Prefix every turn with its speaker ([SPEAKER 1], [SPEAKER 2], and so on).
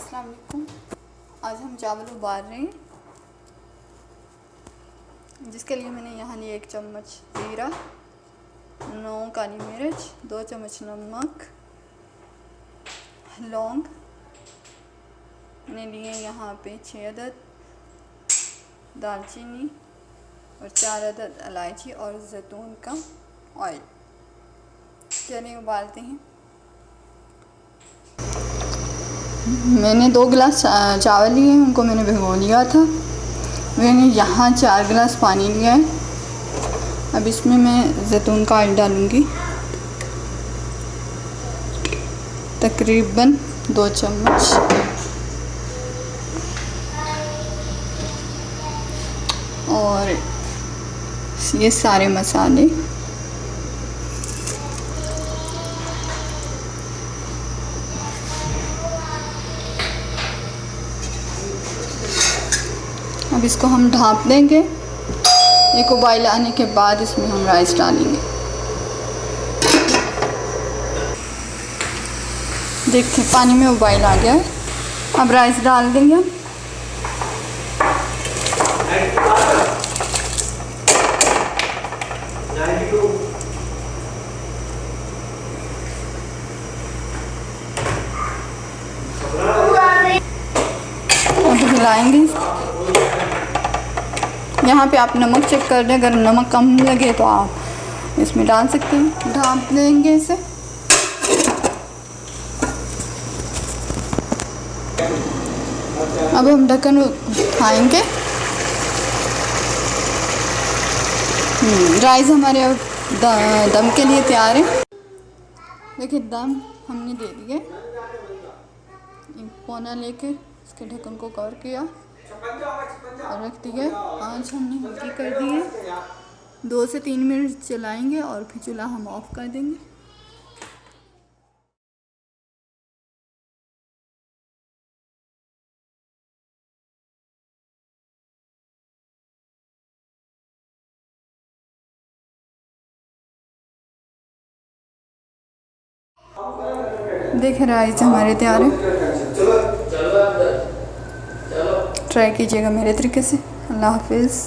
[SPEAKER 1] अस्सलाम वालेकुम। आज हम चावल उबाल रहे हैं, जिसके लिए मैंने यहाँ लिए 1 चम्मच ज़ीरा, 9 काली मिर्च, 2 चम्मच नमक, लौंग मैंने लिए यहाँ पे 6 अदद, दालचीनी और 4 अदद इलायची और जैतून का ऑयल। चलिए उबालते हैं। मैंने 2 गिलास चावल लिए हैं, उनको मैंने भिगो लिया था। मैंने यहाँ 4 गिलास पानी लिया है। अब इसमें मैं जैतून का ऑयल डालूँगी, तकरीबन 2 चम्मच। और ये सारे मसाले अब इसको हम ढाँप देंगे। एक उबाल आने के बाद इसमें हम राइस डालेंगे। देखिए पानी में उबाल आ गया है। अब राइस डाल देंगे। अब हिलाएंगे। यहाँ पे आप नमक चेक कर लें, अगर नमक कम लगे तो आप इसमें डाल सकते हैं। ढाँप देंगे इसे। अब हम ढक्कन उठाएंगे। राइस हमारे अब दम के लिए तैयार है। देखिए दम हमने दे दिए। एक पौना लेकर इसके ढक्कन को कवर किया और रख दिए। आँच हमने हल्की कर दी है। 2 से 3 मिनट चलाएंगे और फिर चूल्हा हम ऑफ कर देंगे। देखिए राइस हमारे तैयार है। ट्राई कीजिएगा मेरे तरीके से। अल्लाह हाफिज़।